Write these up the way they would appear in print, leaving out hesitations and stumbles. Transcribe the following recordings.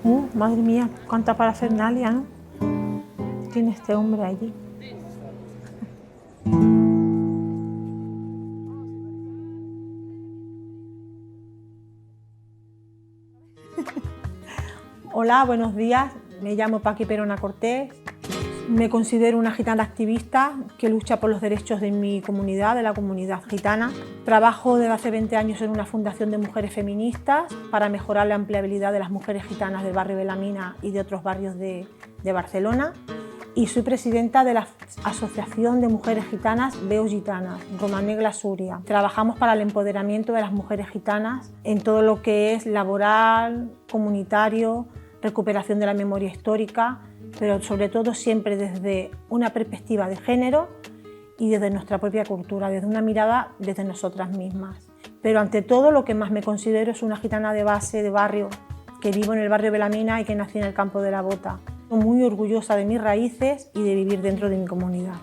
Madre mía, cuánta parafernalia, ¿no? Tiene este hombre allí. Hola, buenos días. Me llamo Paqui Perona Cortés. Me considero una gitana activista que lucha por los derechos de mi comunidad, de la comunidad gitana. Trabajo desde hace 20 años en una fundación de mujeres feministas para mejorar la empleabilidad de las mujeres gitanas del barrio de la Mina y de otros barrios de Barcelona. Y soy presidenta de la Asociación de Mujeres Gitanas Veu Gitanas, Romanegla Súria. Trabajamos para el empoderamiento de las mujeres gitanas en todo lo que es laboral, comunitario, recuperación de la memoria histórica, pero sobre todo siempre desde una perspectiva de género y desde nuestra propia cultura, desde una mirada desde nosotras mismas. Pero ante todo lo que más me considero es una gitana de base, de barrio, que vivo en el barrio de la Mina y que nací en el campo de la Bota. Estoy muy orgullosa de mis raíces y de vivir dentro de mi comunidad.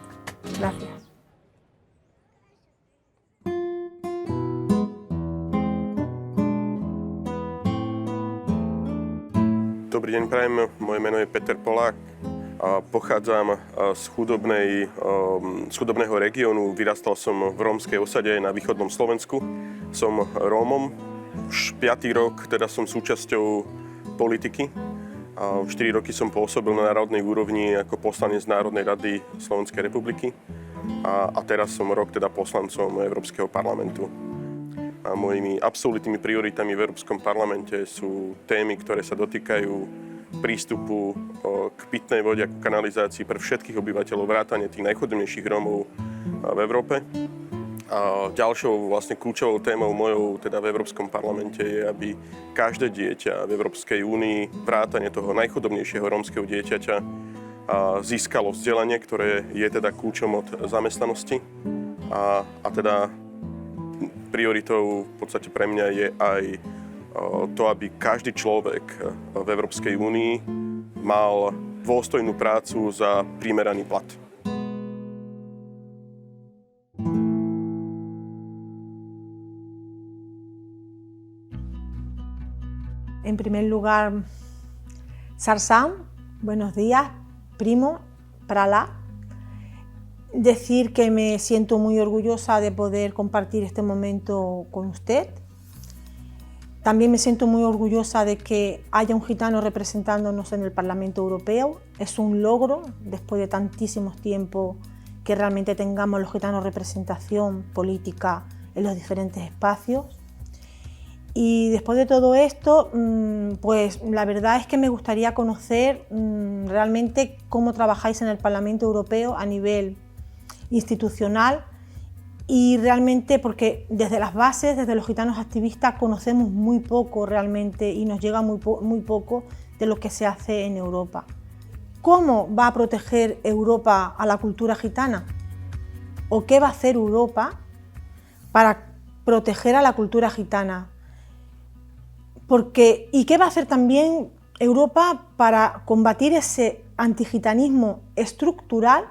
Gracias. Dobrý deň, prajem. Moje meno je Peter Polák. Pochádzam z chudobného regiónu. Vyrastal som v rómskej osade na východnom Slovensku. Som Rómom. Už 5. rok teda som súčasťou politiky. 4 roky som pôsobil na národnej úrovni ako poslanec Národnej rady Slovenskej republiky. A teraz som rok teda poslancom Európskeho parlamentu. A mojimi absolútnymi prioritami v Európskom parlamente sú témy, ktoré sa dotýkajú prístupu k pitnej vode a k kanalizácii pre všetkých obyvateľov, vrátane tých najchudobnejších Rómov v Európe. A ďalšou vlastne kľúčovou témou mojou teda v Európskom parlamente je, aby každé dieťa v Európskej únii, vrátane toho najchudobnejšieho rómskeho dieťaťa, získalo vzdelanie, ktoré je teda kľúčom od zamestnanosti. A teda prioritou v podstate pre mňa je aj to, aby každý človek v Európskej únii mal dôstojnú prácu za primeraný plat. En primer lugar, Sarsam, buenos días, primo, Prala. Decir que me siento muy orgullosa de poder compartir este momento con usted. También me siento muy orgullosa de que haya un gitano representándonos en el Parlamento Europeo. Es un logro, después de tantísimos tiempos, que realmente tengamos los gitanos representación política en los diferentes espacios. Y después de todo esto, pues la verdad es que me gustaría conocer realmente cómo trabajáis en el Parlamento Europeo a nivel institucional y realmente porque desde las bases, desde los gitanos activistas conocemos muy poco realmente y nos llega muy poco de lo que se hace en Europa. ¿Cómo va a proteger Europa a la cultura gitana? ¿O qué va a hacer Europa para proteger a la cultura gitana? ¿Y qué va a hacer también Europa para combatir ese antigitanismo estructural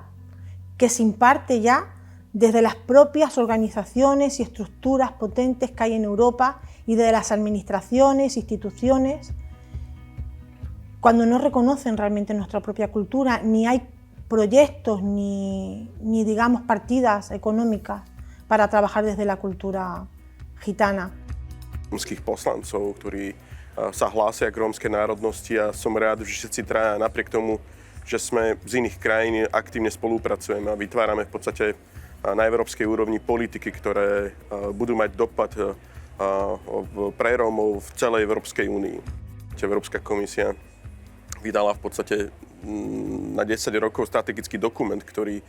que se imparte ya desde las propias organizaciones y estructuras potentes que hay en Europa y desde las administraciones, instituciones, cuando no reconocen realmente nuestra propia cultura, ni hay proyectos ni digamos partidas económicas para trabajar desde la cultura gitana? Rómskych poslancov, ktorí sa hlásia k rómskej národnosti a som rád, že všetci traja napriek tomu, že sme z iných krajín aktívne spolupracujeme a vytvárame v podstate na európskej úrovni politiky, ktoré budú mať dopad pre Rómov v celej Európskej únii. Európska komisia vydala v podstate na 10 rokov strategický dokument, ktorý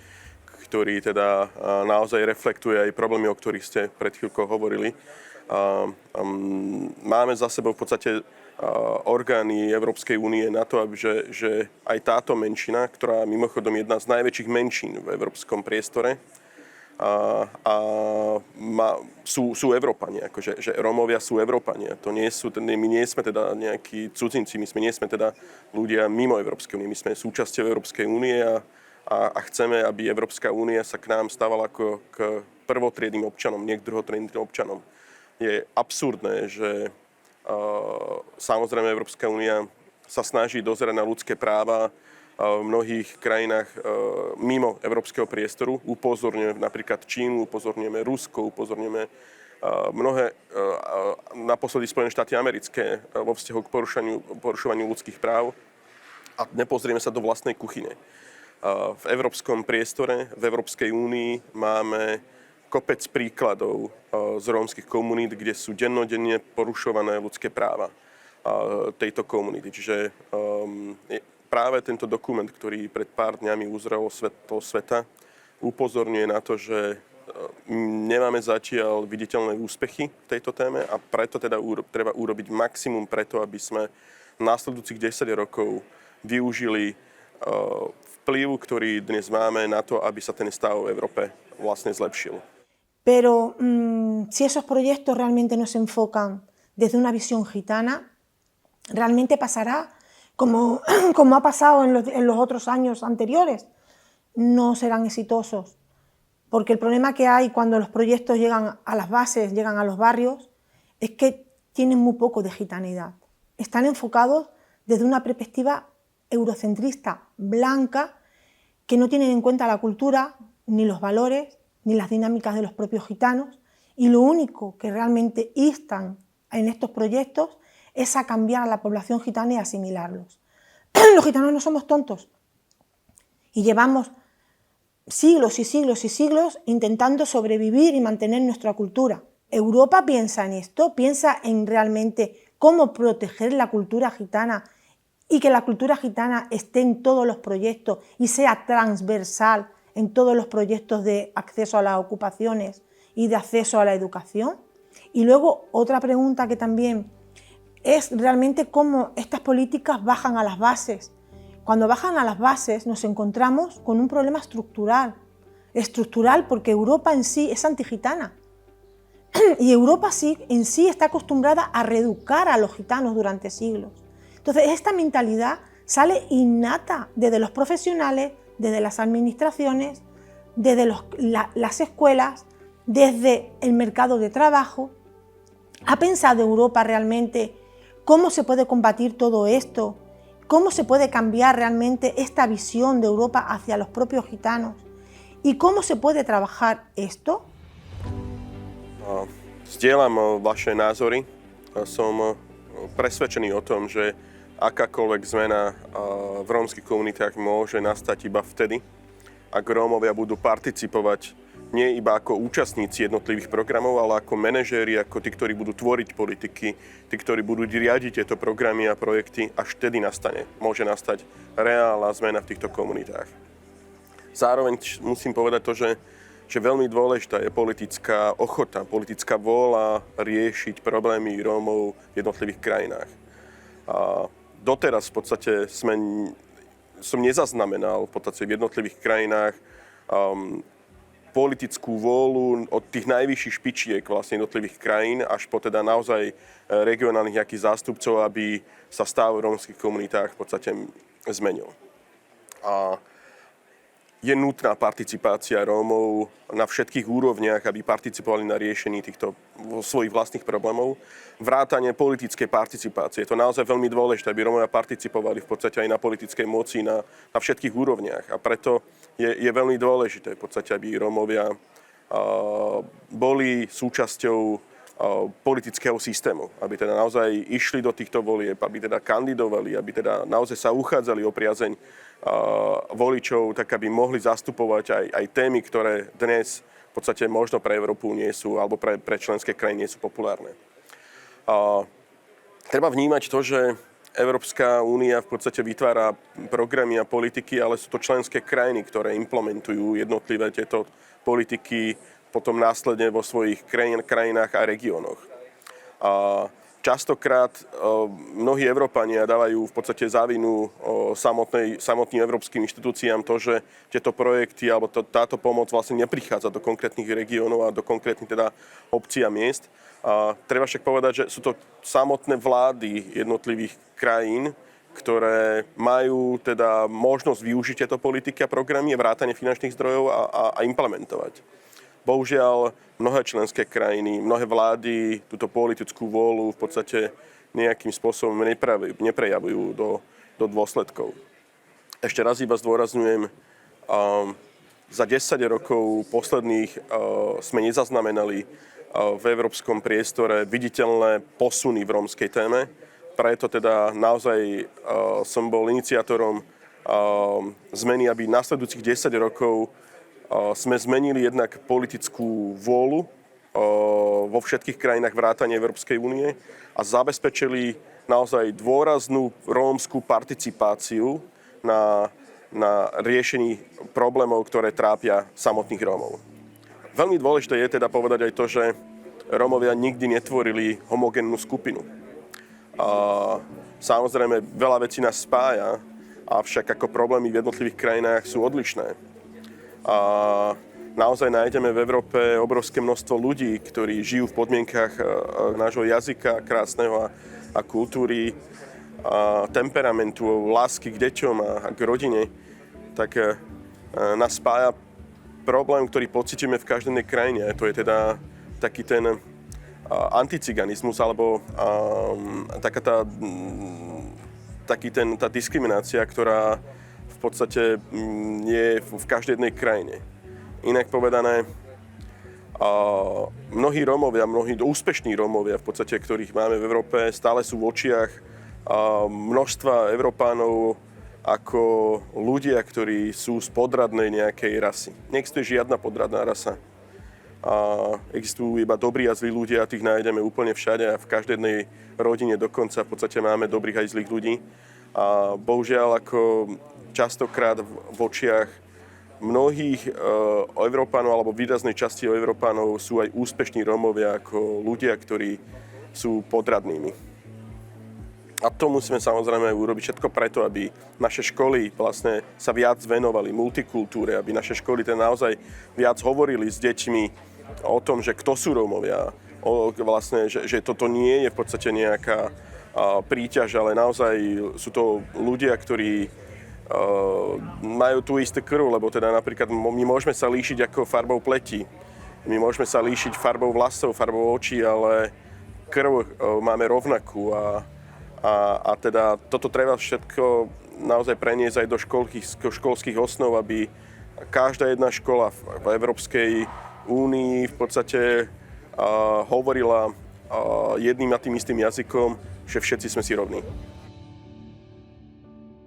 teda naozaj reflektuje aj problémy, o ktorých ste pred chvíľkou hovorili. Máme za sebou v podstate orgány Európskej únie na to, že aj táto menšina, ktorá mimochodom je jedna z najväčších menšín v európskom priestore, sú Európania, akože, že Rómovia sú Európania. My nie sme teda nejakí cudzinci, my nie sme teda ľudia mimo Európskej únie, my sme súčasťou Európskej únie a chceme, aby Európska únia sa k nám stávala ako k prvotriednym občanom, nie k druhotriednym občanom. Je absurdné, že samozrejme Európska únia sa snaží dozerať na ľudské práva v mnohých krajinách mimo európskeho priestoru. Upozorňujeme napríklad Čínu, upozorňujeme Rusko, upozorňujeme mnohé, naposledy Spojené štáty americké vo vzťahu k porušovaniu ľudských práv. A nepozrieme sa do vlastnej kuchyne. V európskom priestore, v Európskej únii máme kopec príkladov z rómskych komunít, kde sú dennodenne porušované ľudské práva tejto komunity. Čiže práve tento dokument, ktorý pred pár dňami uzrel toho sveta, upozorňuje na to, že nemáme zatiaľ viditeľné úspechy v tejto téme a preto teda treba urobiť maximum preto, aby sme v následujúcich 10 rokov využili vplyv, ktorý dnes máme na to, aby sa ten stav v Európe vlastne zlepšil. Pero si esos proyectos realmente no se enfocan desde una visión gitana, realmente pasará como ha pasado en los otros años anteriores. No serán exitosos, porque el problema que hay cuando los proyectos llegan a las bases, llegan a los barrios, es que tienen muy poco de gitanidad. Están enfocados desde una perspectiva eurocentrista, blanca, que no tienen en cuenta la cultura, ni los valores, ni las dinámicas de los propios gitanos, y lo único que realmente instan en estos proyectos es a cambiar a la población gitana y asimilarlos. Los gitanos no somos tontos, y llevamos siglos y siglos y siglos intentando sobrevivir y mantener nuestra cultura. Europa piensa en esto, piensa en realmente cómo proteger la cultura gitana y que la cultura gitana esté en todos los proyectos y sea transversal en todos los proyectos de acceso a las ocupaciones y de acceso a la educación. Y luego otra pregunta que también es realmente cómo estas políticas bajan a las bases. Cuando bajan a las bases nos encontramos con un problema estructural. Estructural porque Europa en sí es antigitana. Y Europa en sí está acostumbrada a reeducar a los gitanos durante siglos. Entonces, esta mentalidad sale innata desde los profesionales, desde las administraciones, desde las escuelas, desde el mercado de trabajo. ¿Ha pensado Europa realmente cómo se puede combatir todo esto? ¿Cómo se puede cambiar realmente esta visión de Europa hacia los propios gitanos? ¿Y cómo se puede trabajar esto? Zdieľam vaše názory. Som presvedčený o tom, že akákoľvek zmena v rómskych komunitách môže nastať iba vtedy, ak Rómovia budú participovať nie iba ako účastníci jednotlivých programov, ale ako manažéri, ako tí, ktorí budú tvoriť politiky, tí, ktorí budú riadiť tieto programy a projekty, až vtedy môže nastať reálna zmena v týchto komunitách. Zároveň musím povedať to, že veľmi dôležitá je politická ochota, politická vôľa riešiť problémy Rómov v jednotlivých krajinách. Doteraz v podstate som nezaznamenal v podstate v jednotlivých krajinách politickú vôľu od tých najvyšších špičiek vlastne jednotlivých krajín až po teda naozaj regionálnych nejakých zástupcov, aby sa stav v rómskych komunitách v podstate zmenil. Je nutná participácia Rómov na všetkých úrovniach, aby participovali na riešení týchto svojich vlastných problémov. Vrátanie politickej participácie. Je to naozaj veľmi dôležité, aby Rómovia participovali v podstate aj na politickej moci na všetkých úrovniach. A preto je veľmi dôležité v podstate, aby Rómovia boli súčasťou politického systému. Aby teda naozaj išli do týchto volieb, aby teda kandidovali, aby teda naozaj sa uchádzali o priazeň voličov, tak aby mohli zastupovať aj témy, ktoré dnes v podstate možno pre Európu nie sú, alebo pre členské krajiny nie sú populárne. Treba vnímať to, že Európska únia v podstate vytvára programy a politiky, ale sú to členské krajiny, ktoré implementujú jednotlivé tieto politiky potom následne vo svojich krajinách a regiónoch. Častokrát mnohí Európania dávajú v podstate za vinu samotným európskym inštitúciám to, že tieto projekty alebo táto pomoc vlastne neprichádza do konkrétnych regiónov a do konkrétnych teda obcí a miest. Treba však povedať, že sú to samotné vlády jednotlivých krajín, ktoré majú teda možnosť využiť tieto politiky a programy, vrátane finančných zdrojov a implementovať. Bohužiaľ, mnohé členské krajiny, mnohé vlády túto politickú vôľu v podstate nejakým spôsobom neprejavujú do dôsledkov. Ešte raz iba zdôrazňujem, za 10 rokov posledných sme nezaznamenali v európskom priestore viditeľné posuny v rómskej téme. Preto teda naozaj som bol iniciátorom zmeny, aby nasledujúcich 10 rokov sme zmenili jednak politickú vôľu vo všetkých krajinách vrátane Európskej únie a zabezpečili naozaj dôraznú rómsku participáciu na riešení problémov, ktoré trápia samotných Rómov. Veľmi dôležité je teda povedať aj to, že Rómovia nikdy netvorili homogénnu skupinu. Samozrejme, veľa vecí nás spája, avšak ako problémy v jednotlivých krajinách sú odlišné. Naozaj nájdeme v Európe obrovské množstvo ľudí, ktorí žijú v podmienkach nášho jazyka krásneho a kultúry, temperamentu, lásky k deťom a k rodine. Tak nás spája problém, ktorý pociťujeme v každej krajine. To je teda taký ten anticiganizmus, alebo tá diskriminácia, ktorá v podstate je v každej jednej krajine. Inak povedané, mnohí Rómovia, mnohí úspešní Rómovia, v podstate, ktorých máme v Európe, stále sú v očiach množstva Európánov ako ľudia, ktorí sú z podradnej nejakej rasy. Neexistuje žiadna podradná rasa. Existujú iba dobrí a zlí ľudia, tých nájdeme úplne všade a v každej jednej rodine dokonca v podstate máme dobrých aj zlých ľudí. A bohužiaľ, ako častokrát v očiach mnohých Európanov alebo výraznej časti Európanov sú aj úspešní Rómovia ako ľudia, ktorí sú podradnými. A to musíme samozrejme urobiť všetko preto, aby naše školy vlastne sa viac venovali multikultúre, aby naše školy naozaj viac hovorili s deťmi o tom, že kto sú Rómovia, vlastne, že toto nie je v podstate nejaká príťaž, ale naozaj sú to ľudia, ktorí majú tú istú krv, lebo teda napríklad my môžeme sa líšiť ako farbou pleti, my môžeme sa líšiť farbou vlasov, farbou očí, ale krv máme rovnakú a teda toto treba všetko naozaj preniesť aj do školských osnov, aby každá jedna škola v Európskej únii v podstate hovorila jedným a tým istým jazykom, že všetci sme si rovní.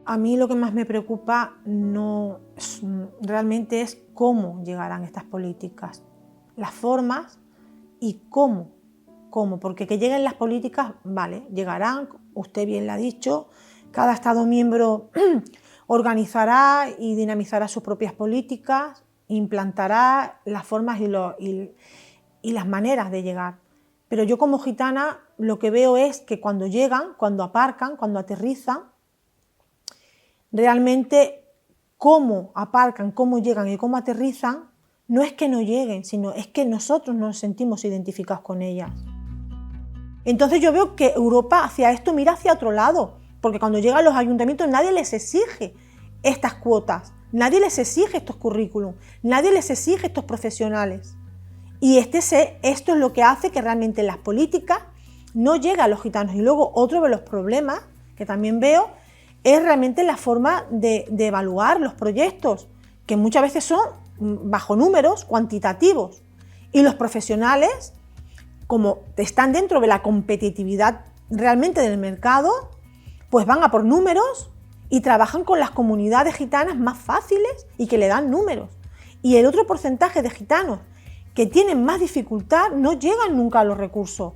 A mí lo que más me preocupa realmente es cómo llegarán estas políticas, las formas y cómo, porque que lleguen las políticas, vale, llegarán, usted bien lo ha dicho, cada Estado miembro organizará y dinamizará sus propias políticas, implantará las formas y las maneras de llegar. Pero yo como gitana lo que veo es que cuando llegan, cuando aparcan, cuando aterrizan, realmente cómo aparcan, cómo llegan y cómo aterrizan, no es que no lleguen, sino es que nosotros nos sentimos identificados con ellas. Entonces yo veo que Europa hacia esto mira hacia otro lado, porque cuando llegan los ayuntamientos nadie les exige estas cuotas, nadie les exige estos currículums, nadie les exige estos profesionales. Y esto es lo que hace que realmente las políticas no lleguen a los gitanos. Y luego otro de los problemas que también veo es realmente la forma de evaluar los proyectos, que muchas veces son bajo números cuantitativos. Y los profesionales, como están dentro de la competitividad realmente del mercado, pues van a por números y trabajan con las comunidades gitanas más fáciles y que le dan números. Y el otro porcentaje de gitanos que tienen más dificultad no llegan nunca a los recursos.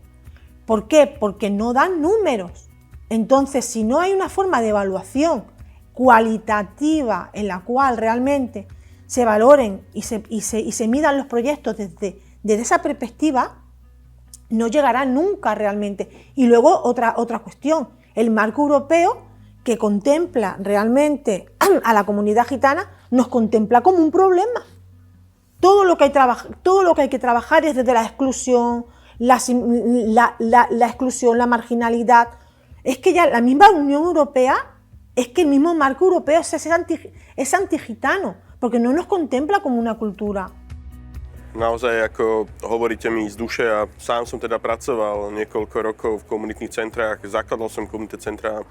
¿Por qué? Porque no dan números. Entonces, si no hay una forma de evaluación cualitativa en la cual realmente se valoren y se midan los proyectos desde esa perspectiva, no llegará nunca realmente. Y luego otra cuestión, el marco europeo que contempla realmente a la comunidad gitana, nos contempla como un problema. Todo lo que hay que trabajar es desde la exclusión, la exclusión, la marginalidad. Es que ya la misma Unión Europea, es que el mismo marco europeo es antigitano, porque no nos contempla como una cultura. Naozaj, ako hovoríte mi z duše, a sám som teda pracoval niekoľko rokov v komunitných centrách, zakladal som komunitné centrá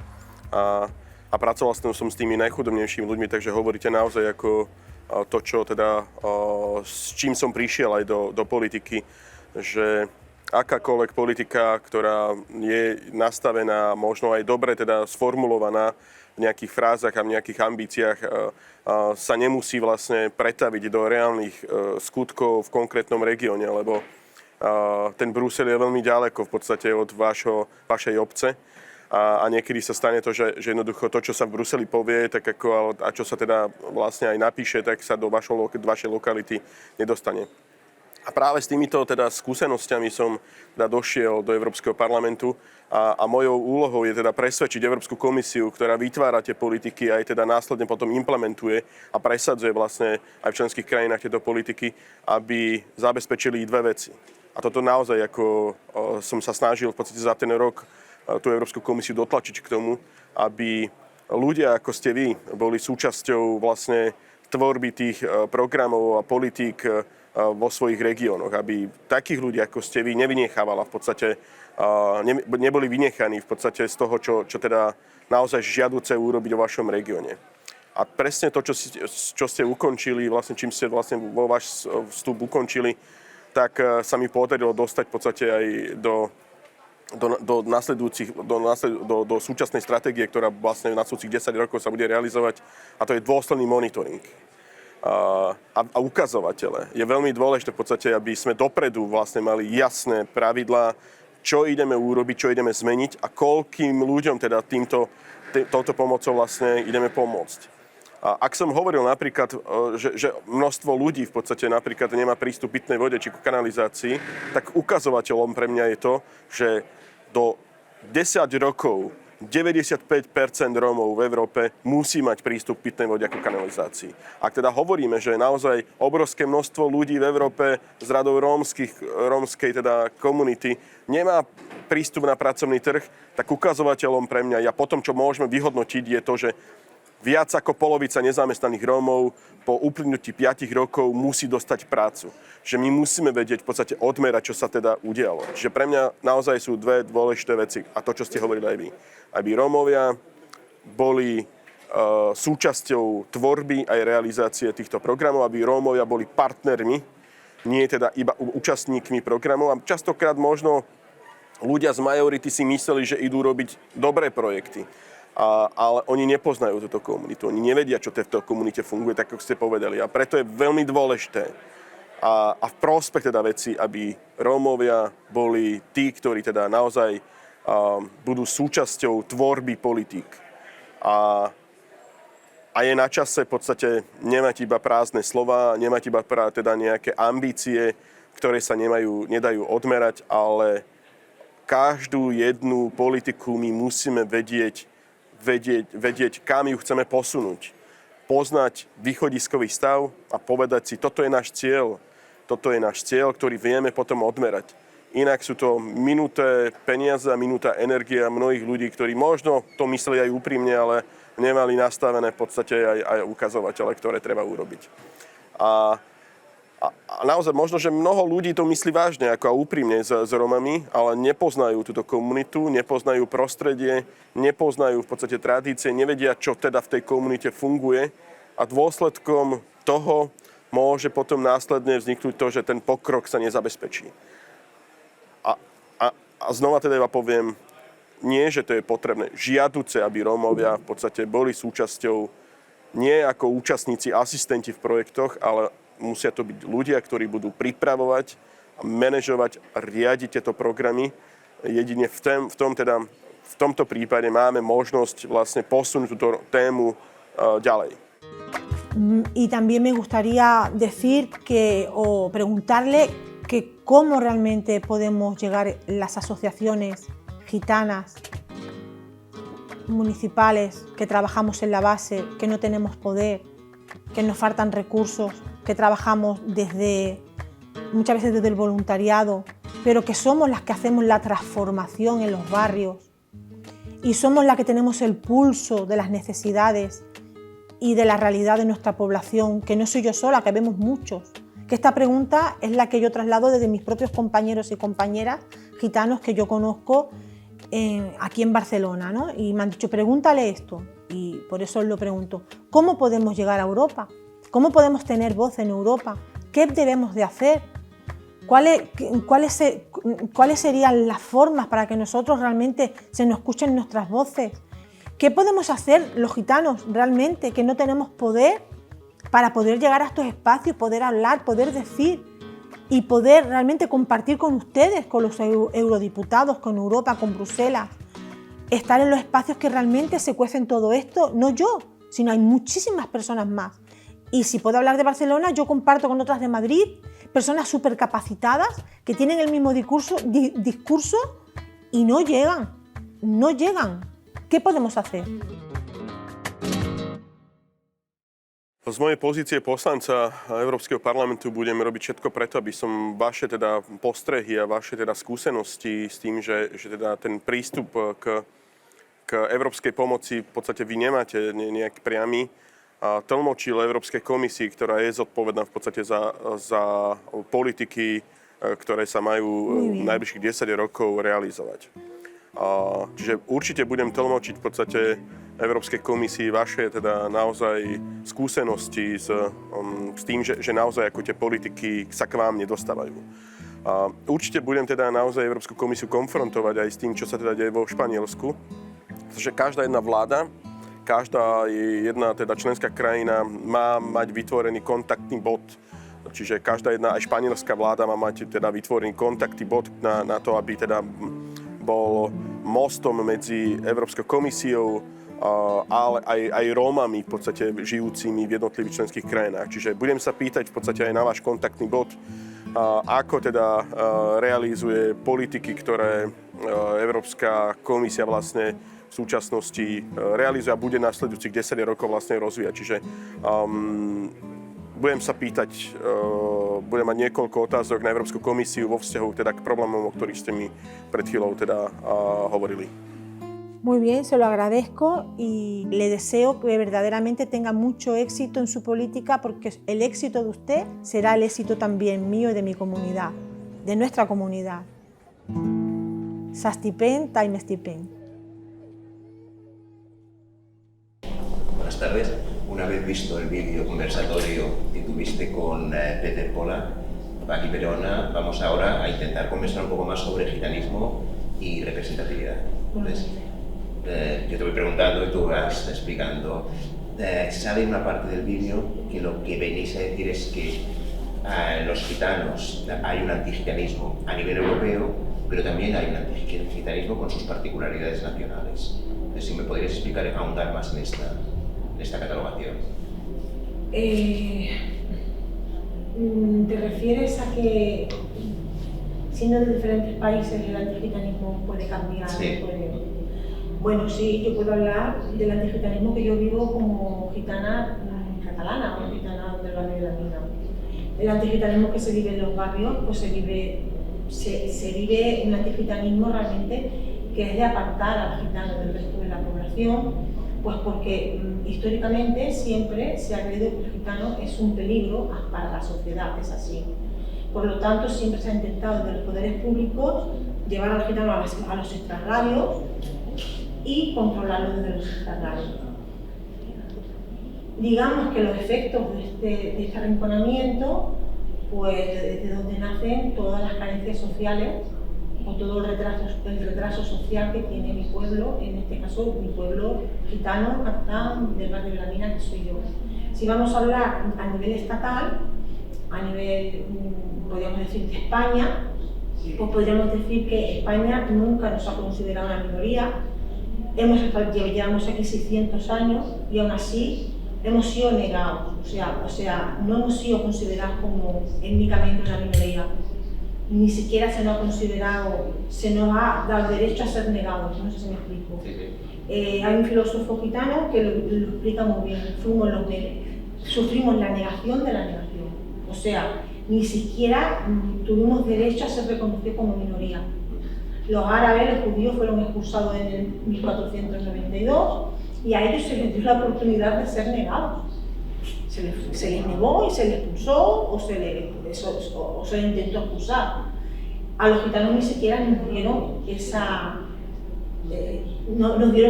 a pracoval som s tými najchudobnejšími ľuďmi, takže hovoríte naozaj ako to, čo teda, s čím som prišiel aj do politiky, že akákoľvek politika, ktorá je nastavená, možno aj dobre teda sformulovaná v nejakých frázach a v nejakých ambíciách, sa nemusí vlastne pretaviť do reálnych skutkov v konkrétnom regióne, lebo ten Brusel je veľmi ďaleko v podstate od vašej obce a niekedy sa stane to, že jednoducho to, čo sa v Bruseli povie, tak ako, a čo sa teda vlastne aj napíše, tak sa do vašej lokality nedostane. A práve s týmito teda skúsenosťami som teda došiel do Európskeho parlamentu a mojou úlohou je teda presvedčiť Európsku komisiu, ktorá vytvára tie politiky a aj teda následne potom implementuje a presadzuje vlastne aj v členských krajinách tieto politiky, aby zabezpečili dve veci. A toto naozaj, ako som sa snažil v podstate za ten rok tú Európsku komisiu dotlačiť k tomu, aby ľudia, ako ste vy, boli súčasťou vlastne tvorby tých programov a politík vo svojich regiónoch, aby takých ľudí, ako ste vy, nevynechávala v podstate, neboli vynechaní v podstate z toho, čo teda naozaj žiaduce urobiť vo vašom regióne. A presne to, čo ste ukončili, vlastne čím ste vlastne vo váš vstup ukončili, tak sa mi podarilo dostať v podstate aj do súčasnej stratégie, ktorá vlastne na nasledujúcich 10 rokov sa bude realizovať, a to je dôsledný monitoring. A ukazovatele. Je veľmi dôležité v podstate, aby sme dopredu vlastne mali jasné pravidlá, čo ideme urobiť, čo ideme zmeniť a koľkým ľuďom teda touto pomocou vlastne ideme pomôcť. A ak som hovoril napríklad, že množstvo ľudí v podstate napríklad nemá prístup k pitnej vode či k kanalizácii, tak ukazovateľom pre mňa je to, že do 10 rokov 95% Rómov v Európe musí mať prístup k pitnej vode ako kanalizácii. Ak teda hovoríme, že naozaj obrovské množstvo ľudí v Európe z radou rómskej teda komunity nemá prístup na pracovný trh, tak ukazovateľom pre mňa a potom, čo môžeme vyhodnotiť, je to, že viac ako polovica nezamestnaných Rómov po uplynutí 5 rokov musí dostať prácu. Že my musíme vedieť v podstate odmerať, čo sa teda udialo. Čiže pre mňa naozaj sú dve dôležité veci a to, čo ste hovorili aj vy. Aby Rómovia boli súčasťou tvorby aj realizácie týchto programov, aby Rómovia boli partnermi, nie teda iba účastníkmi programov. A častokrát možno ľudia z majority si mysleli, že idú robiť dobré projekty. Ale oni nepoznajú túto komunitu. Oni nevedia, čo v tej komunite funguje, tak ako ste povedali. A preto je veľmi dôležité a v prospech teda veci, aby Rómovia boli tí, ktorí teda naozaj budú súčasťou tvorby politík. A je na čase v podstate nemať iba prázdne slova, nemať iba teda nejaké ambície, ktoré sa nedajú odmerať, ale každú jednu politiku my musíme vedieť, kam ju chceme posunúť. Poznať východiskový stav a povedať si, toto je náš cieľ, ktorý vieme potom odmerať. Inak sú to minuté peniaze a minúta energia mnohých ľudí, ktorí možno to mysleli aj úprimne, ale nemali nastavené v podstate aj ukazovatele, ktoré treba urobiť. A naozaj možno, že mnoho ľudí to myslí vážne ako úprimne s Rómami, ale nepoznajú túto komunitu, nepoznajú prostredie, nepoznajú v podstate tradície, nevedia, čo teda v tej komunite funguje a dôsledkom toho môže potom následne vzniknúť to, že ten pokrok sa nezabezpečí. A znova teda iba poviem, nie, že to je potrebné, žiaduce, aby Rómovia v podstate boli súčasťou nie ako účastníci, asistenti v projektoch, ale musia to byť ľudia, ktorí budú pripravovať a manažovať a riadiť tieto programy. Jedine v tomto prípade máme možnosť vlastne posunúť túto tému ďalej. Y también me gustaría decir o preguntarle que cómo realmente podemos llegar las asociaciones gitanas, municipales, que trabajamos en la base, que no tenemos poder, que nos faltan recursos, que trabajamos muchas veces desde el voluntariado, pero que somos las que hacemos la transformación en los barrios y somos las que tenemos el pulso de las necesidades y de la realidad de nuestra población, que no soy yo sola, que vemos muchos, Que esta pregunta es la que yo traslado desde mis propios compañeros y compañeras gitanos que yo conozco aquí en Barcelona, ¿no? Y me han dicho, pregúntale esto, y por eso os lo pregunto. ¿Cómo podemos llegar a Europa? ¿Cómo podemos tener voz en Europa? ¿Qué debemos de hacer? ¿Cuáles serían las formas para que nosotros realmente se nos escuchen nuestras voces? ¿Qué podemos hacer los gitanos realmente que no tenemos poder para poder llegar a estos espacios, poder hablar, poder decir y poder realmente compartir con ustedes, con los eurodiputados, con Europa, con Bruselas? Estar en los espacios que realmente se cuecen todo esto, no yo, sino hay muchísimas personas más. Y si puedo hablar de Barcelona, yo comparto con otras de Madrid, personas súper capacitadas que tienen el mismo discurso y no llegan. ¿Qué podemos hacer? Z mojej pozície poslanca Európskeho parlamentu budem robiť všetko preto, aby som vaše teda postrehy a vaše teda skúsenosti s tým, že teda ten prístup k európskej pomoci v podstate vy nemáte nejak priamy, a tlmočil Európskej komisii, ktorá je zodpovedná v podstate za politiky, ktoré sa majú v najbližších 10 rokov realizovať. Čiže určite budem tlmočiť v podstate Európskej komisii vaše teda naozaj skúsenosti s tým, že naozaj ako tie politiky sa k vám nedostávajú. Určite budem teda naozaj Európsku komisiu konfrontovať aj s tým, čo sa teda deje vo Španielsku, pretože každá jedna vláda, každá jedna teda členská krajina má mať vytvorený kontaktný bod. Čiže každá jedna aj španielská vláda má mať teda vytvorený kontaktný bod na to, aby teda bol mostom medzi Európskou komisiou, ale aj Rómami v podstate žijúcimi v jednotlivých členských krajinách. Čiže budem sa pýtať v podstate aj na váš kontaktný bod, ako teda realizuje politiky, ktoré Európska komisia vlastne v súčasnosti realizuje a bude nasledujúcich 10 rokov vlastne rozvíjať. Čiže budem sa pýtať, budem mať niekoľko otázok na Európsku komisiu vo vzťahu teda k problémom, o ktorých ste mi pred chvíľou teda hovorili. Muy bien, se lo agradezco y le deseo que verdaderamente tenga mucho éxito en su política, porque el éxito de usted será el éxito también mío y de mi comunidad, de nuestra comunidad. Sastipen, Taimestipen. Buenas tardes. Una vez visto el vídeo conversatorio que tuviste con Peter Pola, aquí Verona, vamos ahora a intentar conversar un poco más sobre gitanismo y representatividad. Entonces, yo te voy preguntando y tú vas explicando. Sale en una parte del vídeo que lo que venís a decir es que los gitanos hay un antigitanismo a nivel europeo, pero también hay un antigitanismo con sus particularidades nacionales. Entonces, si me podrías explicar y ahondar más en esta catalogación. ¿Te refieres a que siendo de diferentes países el antigitanismo puede cambiar? Sí. Bueno, sí, yo puedo hablar del antigitanismo que yo vivo como gitana catalana o gitana del barrio de la Mina. El antigitanismo que se vive en los barrios, pues se vive un antigitanismo realmente que es de apartar al gitano del resto de la población, pues porque históricamente siempre se ha creído que el gitano es un peligro para la sociedad, es así. Por lo tanto, siempre se ha intentado desde los poderes públicos llevar al gitano a los extrarradios y controlarlo desde los extrarradios. Digamos que los efectos de este arrinconamiento, pues desde donde nacen todas las carencias sociales o todo el retraso social que tiene mi pueblo, en este caso mi pueblo gitano, catalán, del barrio de la Mina, que soy yo. Si vamos a hablar a nivel estatal, a nivel, podríamos decir, de España, pues podríamos decir que España nunca nos ha considerado una minoría. Llevamos aquí 600 años y aún así hemos sido negados, o sea, no hemos sido considerados como étnicamente una minoría. Ni siquiera se nos ha considerado, se nos ha dado derecho a ser negados, no sé si me explico. Hay un filósofo gitano que lo explica muy bien, sufrimos la negación de la negación, o sea, ni siquiera tuvimos derecho a ser reconocidos como minoría. Los árabes, los judíos fueron expulsados en el 1492 y a ellos se les dio la oportunidad de ser negados. se les negó y se les expulsó o se les intentó expulsar. A los gitanos ni siquiera nos dieron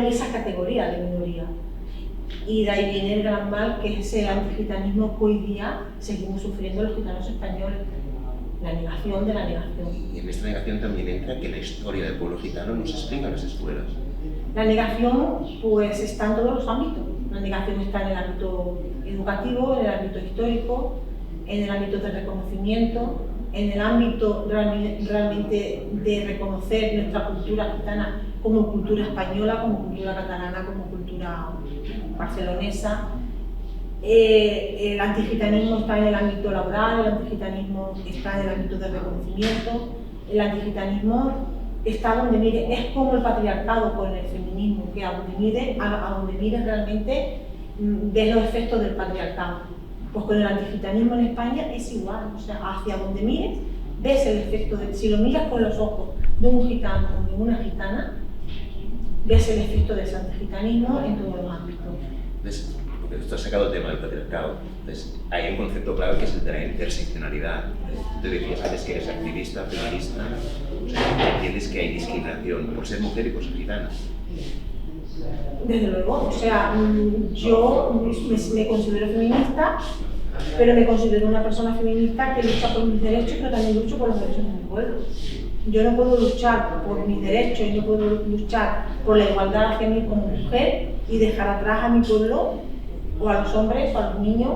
esa categoría de minoría. Y de ahí viene el gran mal, que es ese antigitanismo que hoy día seguimos sufriendo los gitanos españoles. La negación de la negación. Y en esta negación también entra que la historia del pueblo gitano no se explica en las escuelas. La negación pues está en todos los ámbitos. La negación está en el ámbito educativo, en el ámbito histórico, en el ámbito del reconocimiento, en el ámbito realmente de reconocer nuestra cultura gitana como cultura española, como cultura catalana, como cultura barcelonesa. El antigitanismo está en el ámbito laboral, el antigitanismo está en el ámbito del reconocimiento, el antigitanismo está donde mire, es como el patriarcado con el feminismo, que a donde mire realmente ves los efectos del patriarcado. Pues con el antigitanismo en España es igual, o sea, hacia donde mires ves el efecto si lo miras con los ojos de un gitano o de una gitana, ves el efecto del antigitanismo en todos los ámbitos. Entonces, porque esto ha sacado el tema del patriarcado, entonces hay un concepto clave que es el de la interseccionalidad. Tú decías antes que eres activista, feminista, o sea, entiendes que hay discriminación por ser mujer y por ser gitana. Desde luego, o sea, yo me considero feminista, pero me considero una persona feminista que lucha por mis derechos, pero también lucho por los derechos de mi pueblo. Yo no puedo luchar por mis derechos y no puedo luchar por la igualdad hacia mí como mujer y dejar atrás a mi pueblo, o a los hombres, o a los niños,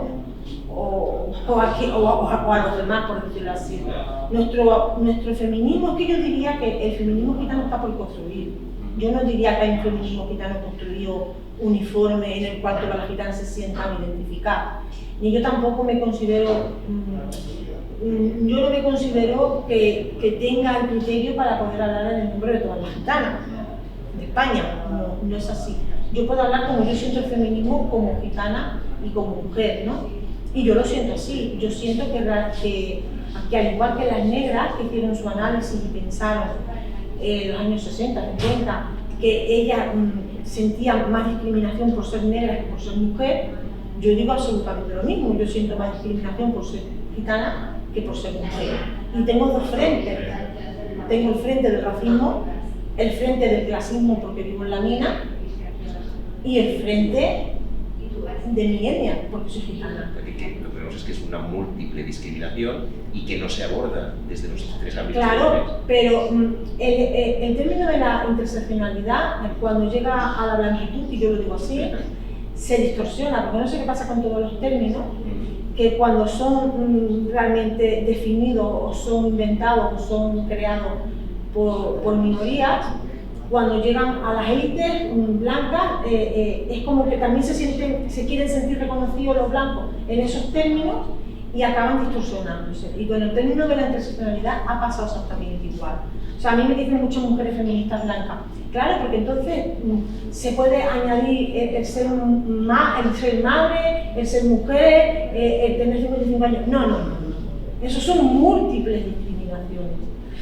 o a los demás, por decirlo así. Nuestro feminismo, es que yo diría que el feminismo gitano está por construir. Yo no diría que hay un feminismo gitano construido uniforme en el cual todas las gitanas se sientan identificadas. Ni yo tampoco me considero, yo no me considero que tenga el criterio para poder hablar en el nombre de todas las gitanas de España. No es así. Yo puedo hablar como yo siento el feminismo como gitana y como mujer, ¿no? Y yo lo siento así. Yo siento que al igual que las negras que hicieron su análisis y pensaron en los años 60, 50, que ellas sentían más discriminación por ser negra que por ser mujer, yo digo absolutamente lo mismo. Yo siento más discriminación por ser gitana que por ser mujer. Y tengo dos frentes. Tengo el frente del racismo, el frente del clasismo porque vivo en la mina, y el frente de mi etnia, porque soy gitana. Lo que vemos es que es una múltiple discriminación y que no se aborda desde los tres ámbitos. Claro, pero el término de la interseccionalidad, cuando llega a la blanquitud, y yo lo digo así, se distorsiona, porque no sé qué pasa con todos los términos, que cuando son realmente definidos o son inventados o son creados por minorías, cuando llegan a las élites blancas, es como que también se quieren sentir reconocidos los blancos en esos términos y acaban distorsionándose. Y con el término de la interseccionalidad ha pasado exactamente igual. O sea, a mí me dicen muchas mujeres feministas blancas. Claro, porque entonces se puede añadir el ser madre, el ser mujer, el tener 55 años. No. Eso son múltiples discriminaciones.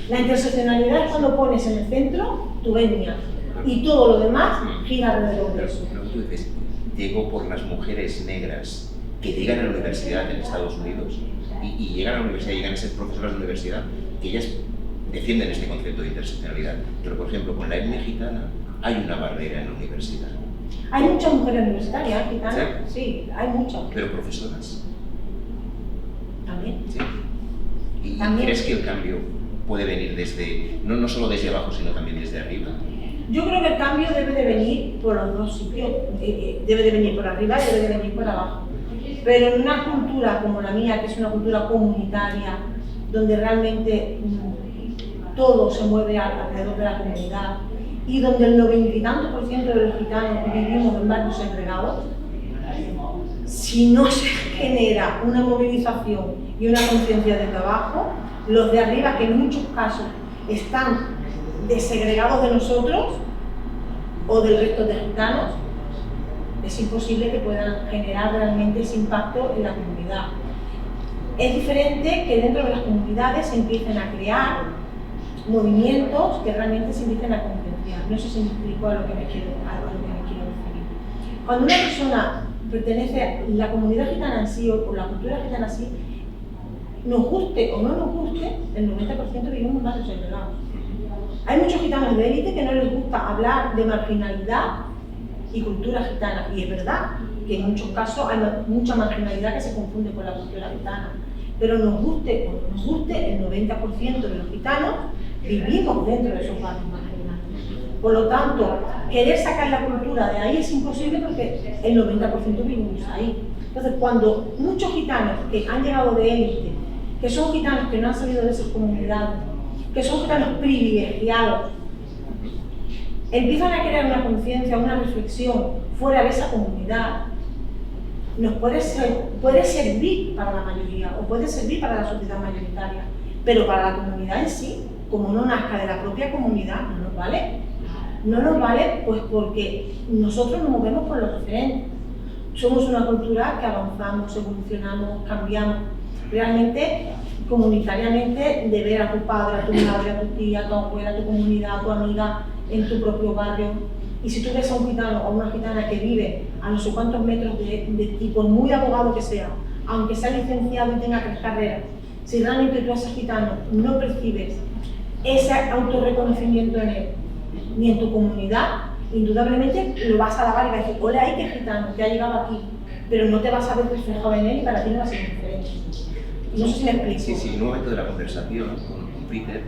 La interseccionalidad es cuando pones en el centro tu etnia y todo lo demás gira alrededor de eso. Pero tú dices, llego por las mujeres negras que llegan a la universidad en Estados Unidos y llegan a la universidad, llegan a ser profesoras de universidad, que ellas defienden este concepto de interseccionalidad. Pero, por ejemplo, con la etnia gitana hay una barrera en la universidad. Hay muchas mujeres universitarias gitanas, sí, hay muchas. ¿Pero profesoras? También. Sí. ¿Y También. crees que el cambio puede venir desde, no solo desde abajo, sino también desde arriba? Yo creo que el cambio debe de venir por los dos sitios, debe de venir por arriba y debe de venir por abajo. Pero en una cultura como la mía, que es una cultura comunitaria, donde realmente todo se mueve alrededor de la comunidad y donde el 90 y tanto % de los gitanos vivimos en barrios segregados, si no se genera una movilización y una conciencia desde abajo, los de arriba, que en muchos casos están desegregados de nosotros o del resto de gitanos, es imposible que puedan generar realmente ese impacto en la comunidad. Es diferente que dentro de las comunidades se empiecen a crear movimientos que realmente se empiecen a concienciar. No sé si me explico a lo que me quiero referir. Cuando una persona pertenece la comunidad gitana en sí o la cultura gitana en sí, nos guste o no nos guste, el 90% vivimos en barrios segregados. Hay muchos gitanos de élite que no les gusta hablar de marginalidad y cultura gitana, y es verdad que en muchos casos hay mucha marginalidad que se confunde con la cultura gitana, pero nos guste o no nos guste, el 90% de los gitanos vivimos dentro de esos barrios marginales. Por lo tanto, querer sacar la cultura de ahí es imposible porque el 90% vivimos ahí. Entonces, cuando muchos gitanos que han llegado de élite, que son gitanos que no han salido de esas comunidades, que son gitanos privilegiados, empiezan a crear una conciencia, una reflexión fuera de esa comunidad, nos puede servir para la mayoría o puede servir para la sociedad mayoritaria, pero para la comunidad en sí, como no nazca de la propia comunidad, no nos vale. No nos vale pues porque nosotros nos movemos por los referentes. Somos una cultura que avanzamos, evolucionamos, cambiamos. Realmente, comunitariamente, de ver a tu padre, a tu madre, a tu tía, a tu abuela, a tu comunidad, a tu amiga en tu propio barrio. Y si tú ves a un gitano o a una gitana que vive a no sé cuántos metros de ti, por muy abogado que sea, aunque sea licenciado y tenga 3 carreras, si realmente tú a ese gitano no percibes ese autorreconocimiento en él, ni en tu comunidad, indudablemente lo vas a alabar y vas a decir, hola, ay, qué gitano, que ha llegado aquí, pero no te vas a ver reflejado en él y para ti no va a ser diferente. No sé si me explico. Sí, en un momento de la conversación con Peter,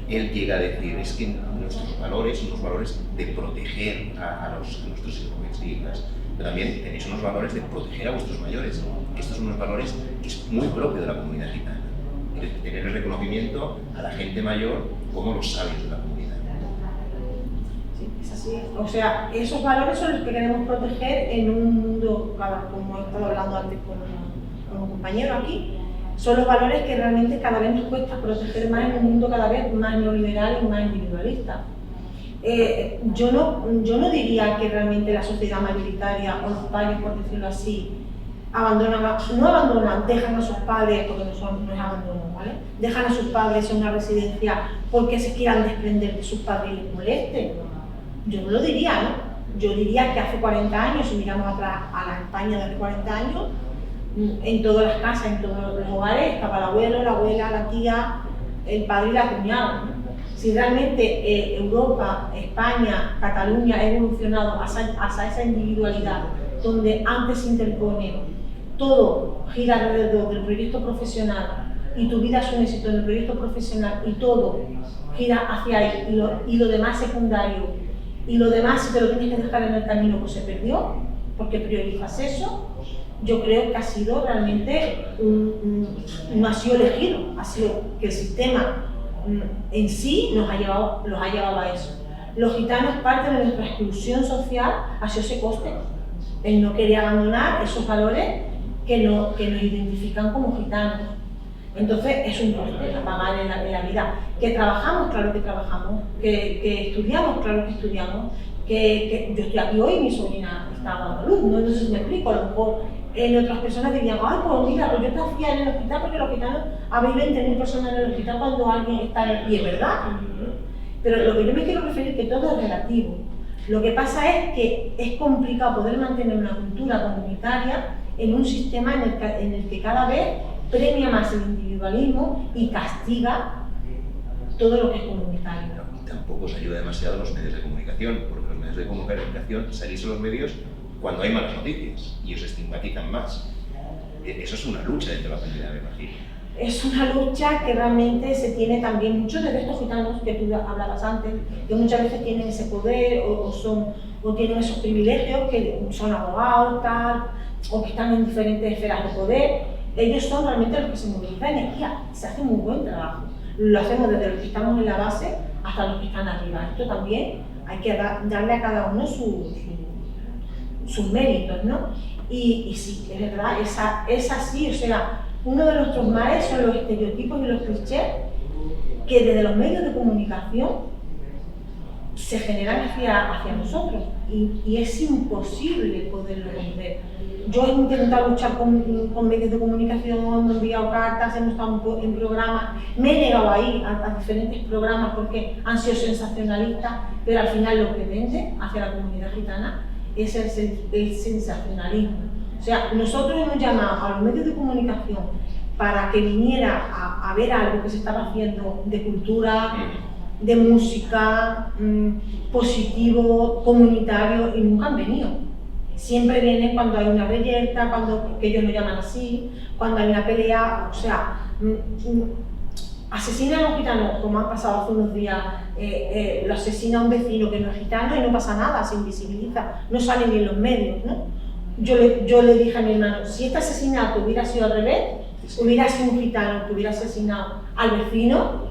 él llega a decir, es que nuestros valores son los valores de proteger a nuestros hijos e hijas, pero también tenéis unos valores de proteger a vuestros mayores. Estos son unos valores que es muy propio de la comunidad gitana, tener el reconocimiento a la gente mayor como los sabios de la comunidad. Sí, es así. O sea, esos valores son los que queremos proteger en un mundo, como he estado hablando antes con un compañero aquí, son los valores que realmente cada vez nos cuesta proteger más en un mundo cada vez más neoliberal y más individualista. Yo no diría que realmente la sociedad mayoritaria o los padres, por decirlo así, dejan a sus padres, porque no es abandono, ¿vale? Dejan a sus padres en una residencia porque se quieran desprender de sus padres y les moleste. Yo no lo diría, ¿no? Yo diría que hace 40 años, si miramos atrás a la España de hace 40 años, en todas las casas, en todos los hogares, estaba el abuelo, la abuela, la tía, el padre y la cuñada. Si realmente Europa, España, Cataluña ha evolucionado hacia esa individualidad, donde antes se interpone todo gira alrededor del proyecto profesional y tu vida es un éxito en el proyecto profesional y todo gira hacia ahí y lo demás secundario y lo demás si te lo tienes que dejar en el camino pues se perdió porque priorizas eso. Yo creo que ha sido realmente no ha sido elegido, ha sido que el sistema en sí los ha llevado a eso. Los gitanos, parte de nuestra exclusión social ha sido ese coste, el no querer abandonar esos valores que nos identifican como gitanos. Entonces es un coste a pagar en la vida. Que trabajamos, claro que trabajamos, que estudiamos, claro que estudiamos, que yo estoy aquí hoy y mi sobrina está dando luz, no sé si me explico, a lo mejor otras personas dirían, ay, pues mira, pues yo te hacía en el hospital porque los gitanos habéis 20.000 personas en el hospital cuando alguien está en el... Y es verdad, pero lo que yo me quiero referir es que todo es relativo. Lo que pasa es que es complicado poder mantener una cultura comunitaria en un sistema en el que cada vez premia más el individualismo y castiga todo lo que es comunitario. Y tampoco os ayuda demasiado los medios de comunicación, porque los medios de comunicación salís en los medios cuando hay malas noticias y os estigmatizan más. Eso es una lucha dentro de la comunidad, me imagino. Es una lucha que realmente se tiene también muchos de estos gitanos que tú hablabas antes, que muchas veces tienen ese poder o tienen esos privilegios, que son abogados, tal, o que están en diferentes esferas de poder. Ellos son realmente los que se movilizan y aquí se hace muy buen trabajo. Lo hacemos desde los que estamos en la base hasta los que están arriba. Esto también hay que darle a cada uno sus méritos, ¿no? Y sí, es verdad, es así, o sea, uno de nuestros males son los estereotipos y los clichés que desde los medios de comunicación se generan hacia nosotros y es imposible poderlo romper. Yo he intentado luchar con medios de comunicación, hemos enviado cartas, hemos estado en programas, me he llegado ahí a diferentes programas porque han sido sensacionalistas, pero al final lo que vende hacia la comunidad gitana es el sensacionalismo. O sea, nosotros hemos llamado a los medios de comunicación para que viniera a ver algo que se estaba haciendo de cultura, de música, positivo, comunitario, y nunca han venido. Siempre vienen cuando hay una reyerta, que ellos lo llaman así, cuando hay una pelea, o sea, asesinan a un gitano, como ha pasado hace unos días, lo asesina a un vecino que no es gitano y no pasa nada, se invisibiliza, no sale ni en los medios, ¿no? Yo le dije a mi hermano, si este asesinato hubiera sido al revés, hubiera sido un gitano que hubiera asesinado al vecino,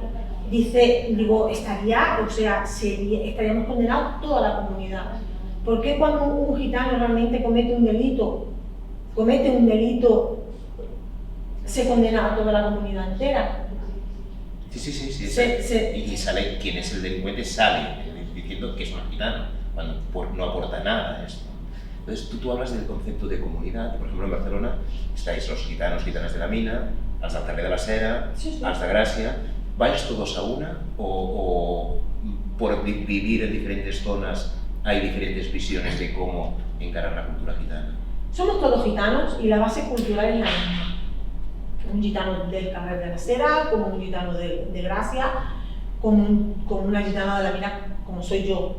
estaríamos condenados toda la comunidad. ¿Por qué cuando un gitano realmente comete un delito, se condena a toda la comunidad entera? Sí. Y sale, quien es el delincuente sale diciendo que es un gitano, cuando no aporta nada a esto. Entonces tú hablas del concepto de comunidad. Por ejemplo, en Barcelona estáis los gitanos, gitanas de la Mina, els del carrer de la Cera, els de Gràcia. ¿Vais todos a una o por vivir en diferentes zonas hay diferentes visiones de cómo encarar la cultura gitana? Somos todos gitanos y la base cultural es la misma. Un gitano del carrer de la Cera, como un gitano de Gràcia, como una gitana de la Mina, como soy yo.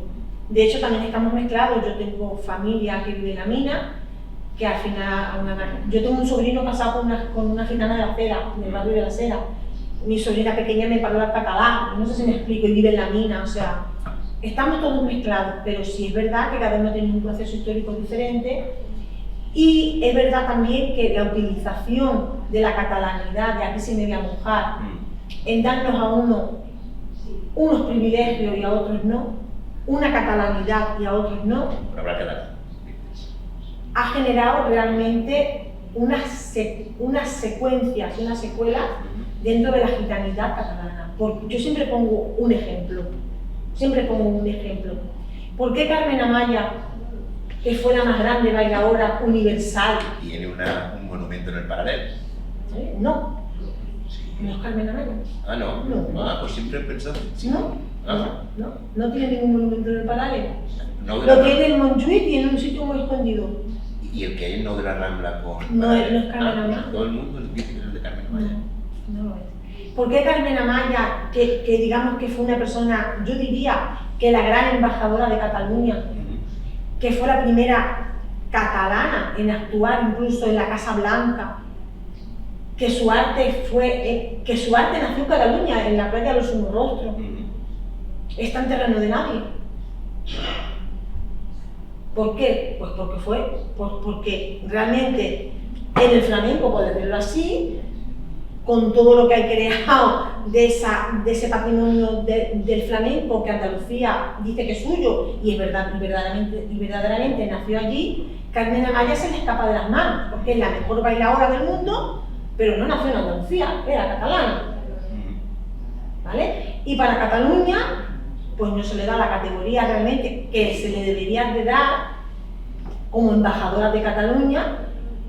De hecho, también estamos mezclados. Yo tengo familia que vive en la Mina, que al final, yo tengo un sobrino casado con una gitana de la Cera, del barrio de la Cera. Mi sobrina pequeña me parla catalán, no sé si me explico, y vive en la Mina, o sea, estamos todos mezclados, pero sí es verdad que cada uno tiene un proceso histórico diferente, y es verdad también que la utilización de la catalanidad, de aquí sí me voy a mojar, en darnos a unos privilegios y a otros no, una catalanidad y a otros no, ha generado realmente unas secuencias, unas secuelas dentro de la gitanidad catalana. Yo siempre pongo un ejemplo. ¿Por qué Carmen Amaya, que fue la más grande bailaora universal, tiene un monumento en el Paralelo? No. No es Carmen Amaya. Ah, no. No. Pues siempre he pensado. Sí. No tiene ningún monumento en el Paralelo. Lo tiene en Montjuïc y en un sitio muy escondido. ¿Y el que hay en No de la Rambla con...? No es Carmen Amaya. Todo el mundo dice que es el de Carmen Amaya. No lo es. ¿Por qué Carmen Amaya, que digamos que fue una persona, yo diría que la gran embajadora de Cataluña, que fue la primera catalana en actuar incluso en la Casa Blanca, que su arte nació en Cataluña, en la playa de los Somorrostros, está en terreno de nadie? ¿Por qué? Pues porque realmente en el flamenco, por decirlo así, con todo lo que hay creado de ese patrimonio del flamenco que Andalucía dice que es suyo, y verdaderamente nació allí, Carmen Amaya se le escapa de las manos, porque es la mejor bailadora del mundo, pero no nació en Andalucía, era catalana. ¿Vale? Y para Cataluña, pues no se le da la categoría realmente que se le debería de dar como embajadora de Cataluña,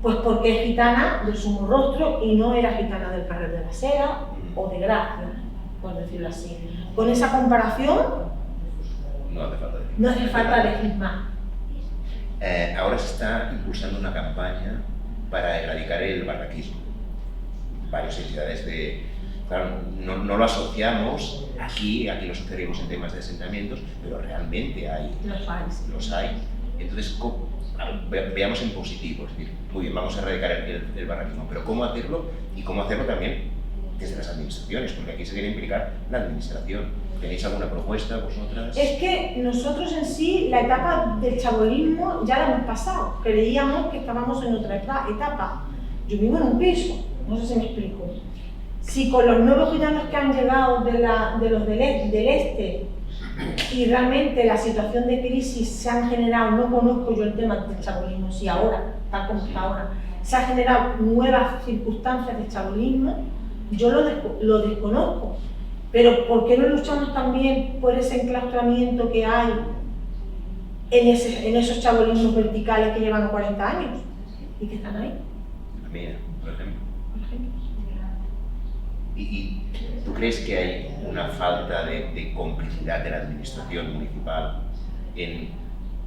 pues porque es gitana del Somorrostro y no era gitana del carrer de la Cera o de Gràcia, por decirlo así. Con esa comparación, no hace falta decir más. Ahora se está impulsando una campaña para erradicar el barraquismo. Varias entidades claro, no lo asociamos aquí lo asociaríamos en temas de asentamientos, pero realmente los hay. Entonces, veamos en positivo, es decir, muy bien, vamos a erradicar el barraquismo, pero ¿cómo hacerlo? Y cómo hacerlo también desde las administraciones, porque aquí se quiere implicar la administración. ¿Tenéis alguna propuesta vosotras? Es que nosotros en sí, la etapa del chabolismo ya la hemos pasado. Creíamos que estábamos en otra etapa. Yo vivo en un piso, no sé si me explico. Si con los nuevos gitanos que han llegado de los del este y realmente la situación de crisis se han generado, no conozco yo el tema del chabolismo, si ahora, tal como está ahora, se han generado nuevas circunstancias de chabolismo, yo lo desconozco. Pero ¿por qué no luchamos también por ese enclaustramiento que hay en esos chabolismos verticales que llevan 40 años y que están ahí? Mira, por ejemplo. ¿Y tú crees que hay una falta de complicidad de la administración municipal en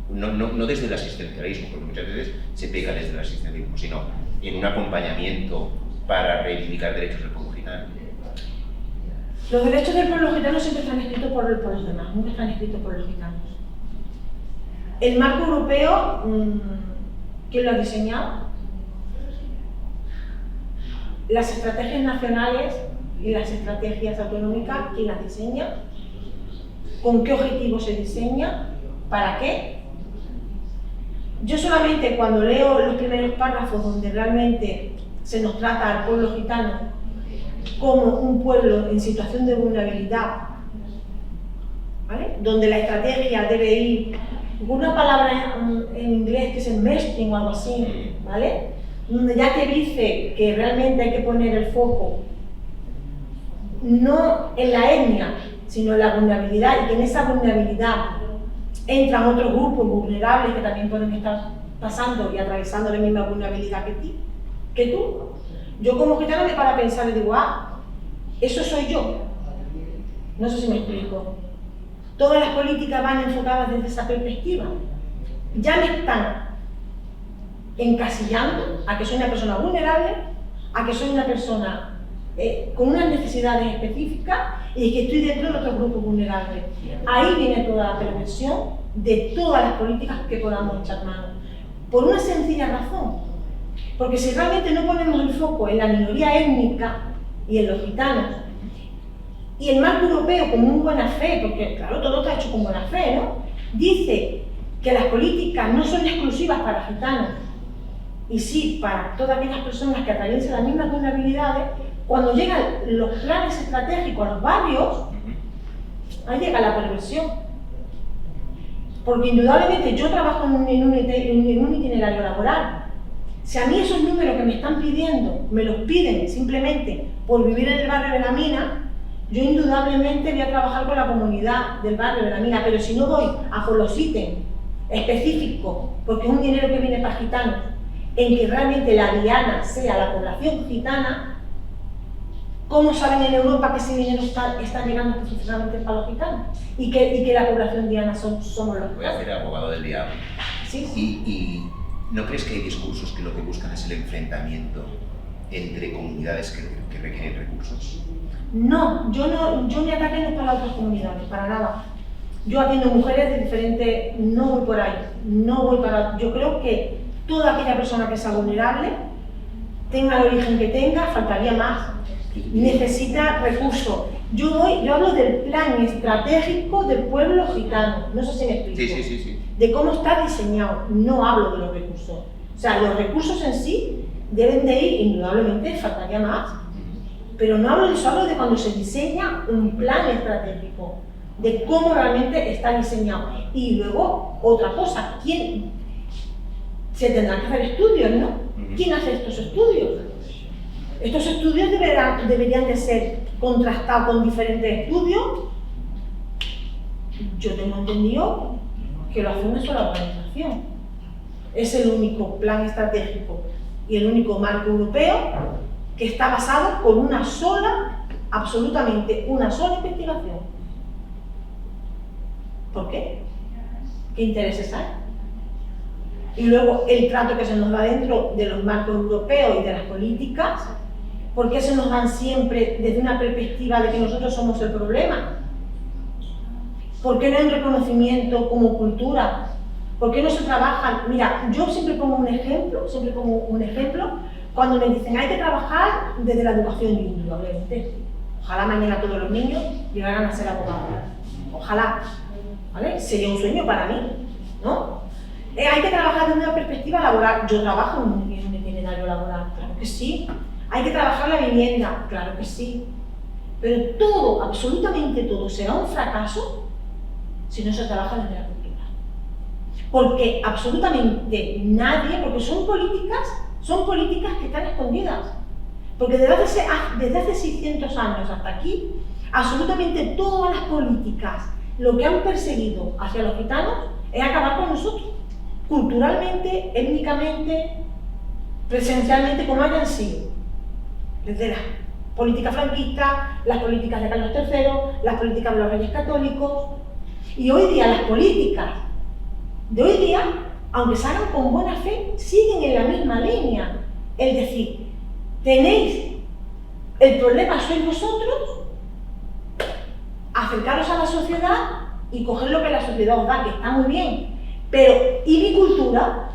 no desde el asistencialismo, porque muchas veces se pega desde el asistencialismo, sino en un acompañamiento para reivindicar derechos del pueblo gitano. Los derechos del pueblo gitano siempre están escritos por los demás, nunca están escritos por los gitanos. El marco europeo, ¿quién lo ha diseñado? Las estrategias nacionales y las estrategias autonómicas, ¿quién las diseña? ¿Con qué objetivo se diseña? ¿Para qué? Yo solamente cuando leo los primeros párrafos donde realmente se nos trata al pueblo gitano como un pueblo en situación de vulnerabilidad, ¿vale? Donde la estrategia debe ir con una palabra en inglés que es el mainstream o algo así, ¿vale? Donde ya te dice que realmente hay que poner el foco no en la etnia, sino en la vulnerabilidad, y que en esa vulnerabilidad entran otros grupos vulnerables que también pueden estar pasando y atravesando la misma vulnerabilidad que tú. Yo como gitana me paro a pensar y digo, eso soy yo. No sé si me explico. Todas las políticas van enfocadas desde esa perspectiva. Ya me están encasillando a que soy una persona vulnerable, a que soy una persona con unas necesidades específicas y que estoy dentro de otros grupos vulnerables. Ahí viene toda la perversión de todas las políticas que podamos echar mano. Por una sencilla razón. Porque si realmente no ponemos el foco en la minoría étnica y en los gitanos, y el marco europeo con muy buena fe, porque claro, todo está hecho con buena fe, ¿no? Dice que las políticas no son exclusivas para gitanos, y sí para todas aquellas personas que atraviesan las mismas vulnerabilidades. Cuando llegan los planes estratégicos a los barrios, ahí llega la perversión. Porque indudablemente yo trabajo en un itinerario laboral. Si a mí esos números que me están pidiendo, me los piden simplemente por vivir en el barrio de la Mina, yo indudablemente voy a trabajar con la comunidad del barrio de la Mina, pero si no voy a por los ítems específicos, porque es un dinero que viene para gitanos, en que realmente la diana sea la población gitana, ¿cómo saben en Europa que ese dinero está llegando específicamente para los gitanos? Y que la población diana somos los Voy a hacer abogado del diablo. Sí. ¿Y no crees que hay discursos que lo que buscan es el enfrentamiento entre comunidades que requieren recursos? No, yo mi ataque no es para otras comunidades, para nada. Yo atiendo mujeres de diferentes, no voy por ahí, yo creo que toda aquella persona que sea vulnerable, tenga el origen que tenga, faltaría más, necesita recursos. Yo hablo del plan estratégico del pueblo gitano, no sé si me explico. Sí. De cómo está diseñado, no hablo de los recursos. O sea, los recursos en sí deben de ir, indudablemente, faltaría más. Pero no hablo de eso, hablo de cuando se diseña un plan estratégico, de cómo realmente está diseñado. Y luego, otra cosa, ¿quién? Se tendrán que hacer estudios, ¿no? ¿Quién hace estos estudios? Estos estudios deberían de ser contrastados con diferentes estudios. Yo tengo entendido que lo hace una sola organización. Es el único plan estratégico y el único marco europeo que está basado con una sola, absolutamente una sola investigación. ¿Por qué? ¿Qué intereses hay? Y luego el trato que se nos da dentro de los marcos europeos y de las políticas, ¿por qué se nos dan siempre desde una perspectiva de que nosotros somos el problema? ¿Por qué no hay un reconocimiento como cultura? ¿Por qué no se trabaja? Mira, yo siempre pongo un ejemplo, cuando me dicen hay que trabajar desde la educación indudablemente. Ojalá mañana todos los niños llegaran a ser abogados. Ojalá, ¿vale? Sería un sueño para mí, ¿no? Hay que trabajar desde una perspectiva laboral. Yo trabajo en un itinerario laboral, claro que sí. Hay que trabajar la vivienda, claro que sí. Pero todo, absolutamente todo, será un fracaso si no se trabaja desde la cultura. Porque absolutamente nadie, porque son políticas que están escondidas. Porque desde hace 600 años hasta aquí, absolutamente todas las políticas, lo que han perseguido hacia los gitanos es acabar con nosotros. Culturalmente, étnicamente, presencialmente, como hayan sido. Desde las políticas franquistas, las políticas de Carlos III, las políticas de los reyes católicos. Y hoy día las políticas de hoy día, aunque salgan con buena fe, siguen en la misma línea. Es decir, tenéis el problema, sois vosotros, acercaros a la sociedad y coger lo que la sociedad os da, que está muy bien. Pero, ¿y mi cultura?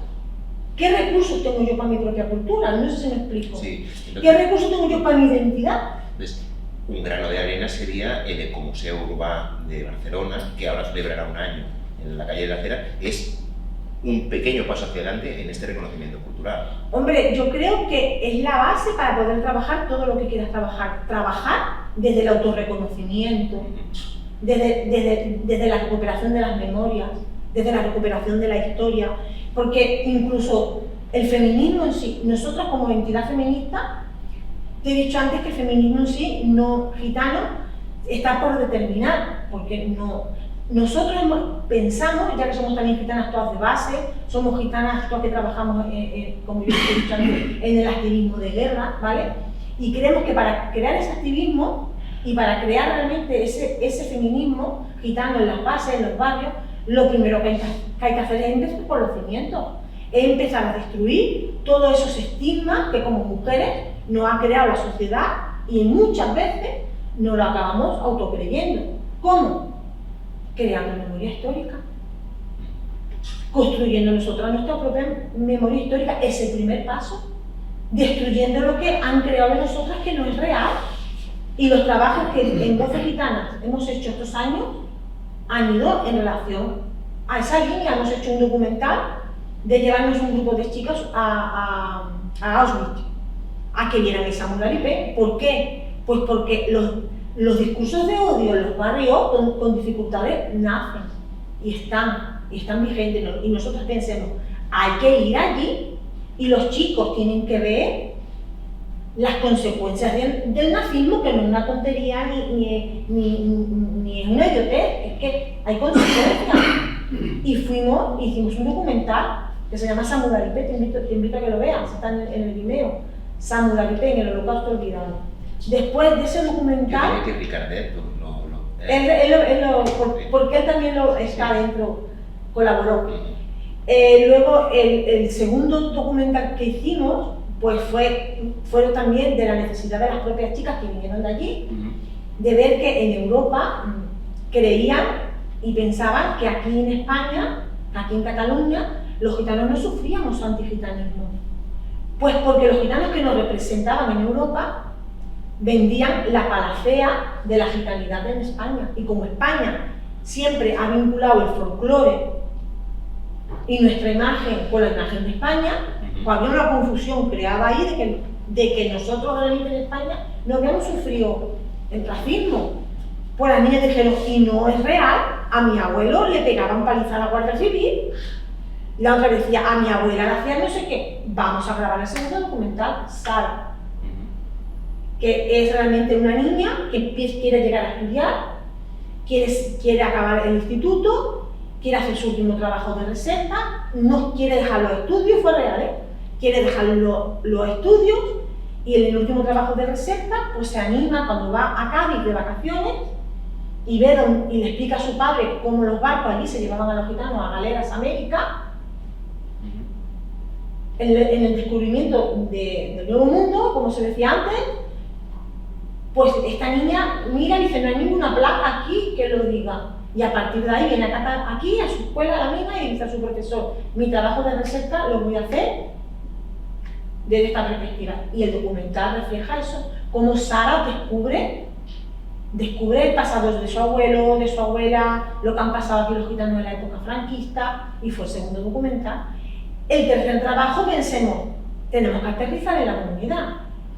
¿Qué recursos tengo yo para mi propia cultura? No sé si me explico. Sí, entonces, ¿qué recursos tengo yo para mi identidad? Pues, un grano de arena sería el Ecomuseo Urbà de Barcelona, que ahora celebrará un año en la calle de la Cera. Es un pequeño paso hacia adelante en este reconocimiento cultural. Hombre, yo creo que es la base para poder trabajar todo lo que quieras trabajar. Trabajar desde el autorreconocimiento, desde la recuperación de las memorias, desde la recuperación de la historia, porque incluso el feminismo en sí, nosotros como entidad feminista, te he dicho antes que el feminismo en sí, no gitano, está por determinar, porque nosotros pensamos, ya que somos también gitanas todas de base, somos gitanas todas que trabajamos, como yo he dicho antes, en el activismo de guerra, ¿vale? Y creemos que para crear ese activismo y para crear realmente ese feminismo gitano en las bases, en los barrios, lo primero que hay que hacer es empezar por los cimientos, es empezar a destruir todos esos estigmas que como mujeres nos ha creado la sociedad y muchas veces nos lo acabamos autocreyendo. ¿Cómo? Creando memoria histórica, construyendo nosotras nuestra propia memoria histórica, es el primer paso, destruyendo lo que han creado de nosotras que no es real. Y los trabajos que en Voces Gitanas hemos hecho estos años han ido en relación a esa línea. Hemos hecho un documental de llevarnos un grupo de chicas a Auschwitz, a que vieran esa Samuel. ¿Por qué? Pues porque los discursos de odio en los barrios con dificultades nacen y están vigentes. Y nosotros pensemos, hay que ir allí y los chicos tienen que ver las consecuencias del nazismo, que no es una tontería ni es una idiotez, es que hay consecuencias. Y hicimos un documental que se llama Samuel, te invito a que lo veas, está en el Vimeo, Samuel en el Holocausto Olvidado. Después de ese documental, yo creo que Ricardet porque él también está dentro, colaboró. Luego el segundo documental que hicimos pues fueron también de la necesidad de las propias chicas que vinieron de allí, de ver que en Europa creían y pensaban que aquí en España, aquí en Cataluña, los gitanos no sufríamos antigitanismo. Pues porque los gitanos que nos representaban en Europa vendían la panacea de la gitanidad en España. Y como España siempre ha vinculado el folclore y nuestra imagen con la imagen de España, pues había una confusión creada ahí de que nosotros realmente en España no habíamos sufrido el racismo. Pues las niñas dijeron, y no es real, a mi abuelo le pegaban paliza a la Guardia Civil. La otra decía, a mi abuela le hacía no sé qué. Vamos a grabar el segundo documental, Sara, que es realmente una niña que quiere llegar a estudiar, quiere acabar el instituto, quiere hacer su último trabajo de reserva, no quiere dejar los estudios, fue real, quiere dejar los estudios y en el último trabajo de reserva pues se anima cuando va a Cádiz de vacaciones y le explica a su padre cómo los barcos allí se llevaban a los gitanos a galeras a América, en el descubrimiento del Nuevo Mundo, como se decía antes. Pues esta niña mira y dice, no hay ninguna placa aquí que lo diga. Y a partir de ahí viene aquí a su escuela, a la misma, y dice a su profesor, mi trabajo de recerca lo voy a hacer desde esta perspectiva. Y el documental refleja eso, cómo Sara descubre el pasado de su abuelo, de su abuela, lo que han pasado aquí los gitanos en la época franquista, y fue el segundo documental. El tercer trabajo, pensemos, tenemos que aterrizar en la comunidad.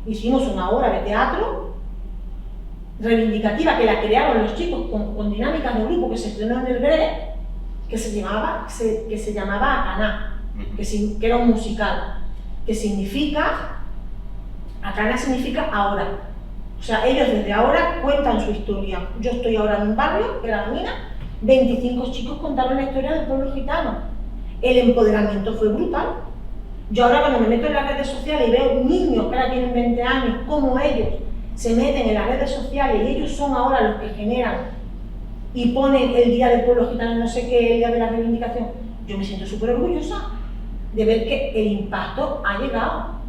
Hicimos una obra de teatro reivindicativa que la crearon los chicos con dinámicas de grupo que se estrenó en el GRE, que se llamaba Akaná, que era un musical, que significa, Akaná significa ahora. O sea, ellos desde ahora cuentan su historia. Yo estoy ahora en un barrio, que era la mina, 25 chicos contaron la historia del pueblo gitano. El empoderamiento fue brutal. Yo ahora cuando me meto en las redes sociales y veo niños que ahora tienen 20 años, como ellos se meten en las redes sociales y ellos son ahora los que generan y ponen el Día del Pueblo Gitano, no sé qué, el Día de la Reivindicación. yo me siento súper orgullosa de ver que el impacto ha llegado.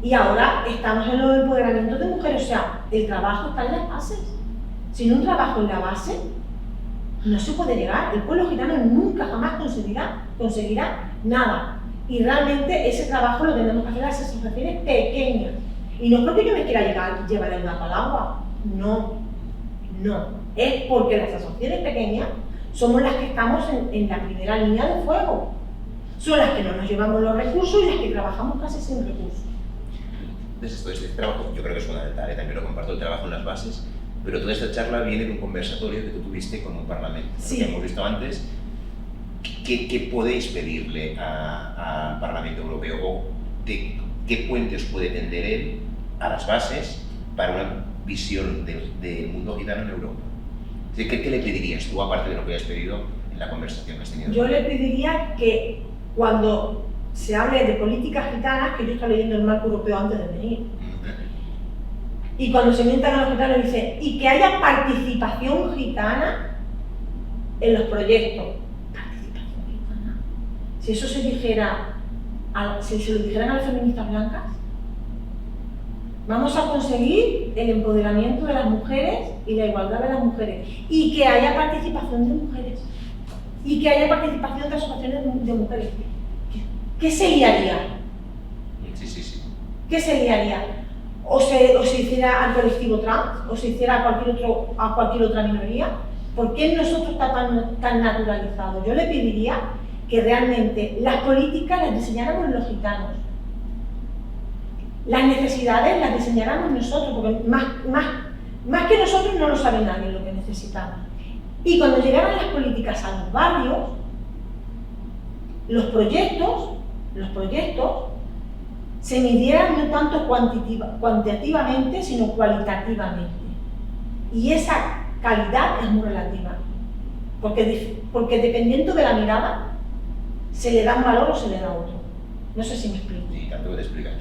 Y ahora estamos en los empoderamientos de mujeres, o sea, el trabajo está en las bases. Sin un trabajo en la base, no se puede llegar. El pueblo gitano nunca jamás conseguirá nada. Y realmente ese trabajo lo tenemos que hacer las asociaciones pequeñas. Y no es porque yo me quiera llevar el gato al agua, no. Es porque las asociaciones pequeñas somos las que estamos en la primera línea de fuego. Son las que no nos llevamos los recursos y las que trabajamos casi sin recursos. Entonces, todo este trabajo, yo creo que es fundamental, también lo comparto, el trabajo en las bases, pero toda esta charla viene de un conversatorio que tú tuviste con un parlamento, sí. Que hemos visto antes. ¿Qué podéis pedirle al Parlamento Europeo o qué puente os puede tender él a las bases para una visión del mundo gitano en Europa? ¿Qué le pedirías tú, aparte de lo que has pedido en la conversación que has tenido? Yo le pediría que cuando se hable de políticas gitanas, que yo estoy leyendo el marco europeo antes de venir, y cuando se mientan a los gitanos dice, y que haya participación gitana en los proyectos. Participación gitana. Si eso se dijera, si se lo dijeran a las feministas blancas, vamos a conseguir el empoderamiento de las mujeres y la igualdad de las mujeres, y que haya participación de mujeres, y que haya participación de asociaciones de mujeres. ¿Qué se liaría? Sí. ¿Qué se liaría? O se hiciera al colectivo trans, o se hiciera a cualquier otra minoría. ¿Por qué en nosotros está tan naturalizado? Yo le pediría que realmente las políticas las diseñáramos los gitanos. Las necesidades las diseñáramos nosotros, porque más que nosotros no lo sabe nadie lo que necesitamos. Y cuando llegaran las políticas a los barrios, los proyectos se midieran no tanto cuantitativamente, sino cualitativamente. Y esa calidad es muy relativa, porque dependiendo de la mirada, se le da un valor o se le da otro. No sé si me explico. Sí, tanto que te explicas.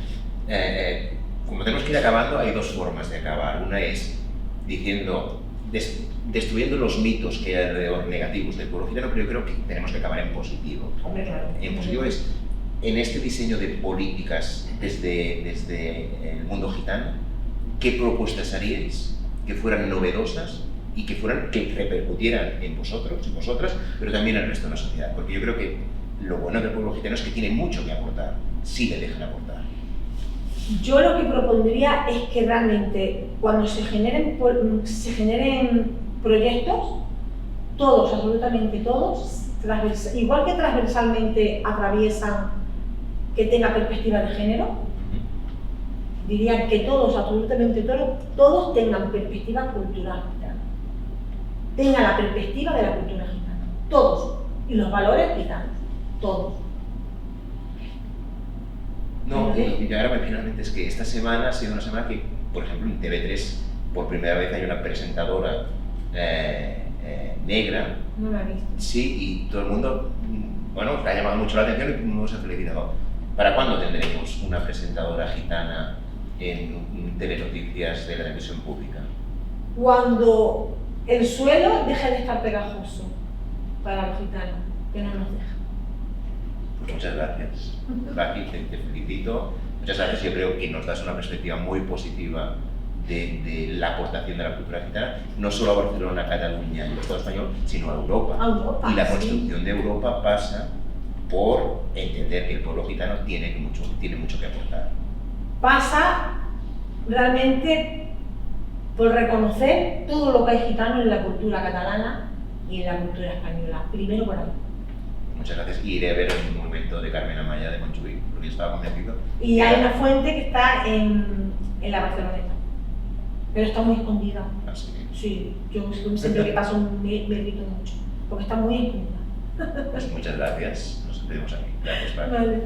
Como tenemos que ir acabando, hay dos formas de acabar. Una es diciendo, destruyendo los mitos que hay alrededor negativos del pueblo gitano, pero yo creo que tenemos que acabar en positivo. Hombre, claro. En positivo es, en este diseño de políticas desde el mundo gitano, ¿qué propuestas haríais que fueran novedosas y que repercutieran en vosotros y vosotras, pero también en el resto de la sociedad? Porque yo creo que lo bueno del pueblo gitano es que tiene mucho que aportar, si le dejan aportar. Yo lo que propondría es que realmente cuando se generen proyectos, todos, absolutamente todos, igual que transversalmente atraviesan que tenga perspectiva de género, diría que todos, absolutamente todos tengan perspectiva cultural gitana. Tengan la perspectiva de la cultura gitana, todos, y los valores gitanos, todos. No, y ahora finalmente es que esta semana ha sido una semana que, por ejemplo, en TV3 por primera vez hay una presentadora negra. No la he visto. Sí, y todo el mundo, bueno, le ha llamado mucho la atención y todo el mundo se ha felicitado. ¿Para cuándo tendremos una presentadora gitana en telenoticias de la televisión pública? Cuando el suelo deje de estar pegajoso para los gitanos, que no nos deja. Pues muchas gracias. Paqui, te felicito. Muchas gracias. Yo creo que nos das una perspectiva muy positiva de la aportación de la cultura gitana, no solo a Barcelona, a Cataluña y al Estado español, sino a Europa. Y la construcción de Europa pasa por entender que el pueblo gitano tiene mucho que aportar. Pasa realmente por reconocer todo lo que hay gitano en la cultura catalana y en la cultura española. Primero por ahí. Muchas gracias. Y iré a ver el monumento de Carmen Amaya de Montjuïc, porque estaba convencido. Y hay una fuente que está en la Barceloneta, pero está muy escondida. ¿Ah, sí? Sí, yo siempre que paso me grito mucho, porque está muy escondida. Pues muchas gracias. Nos despedimos aquí. Gracias, Paqui. Vale.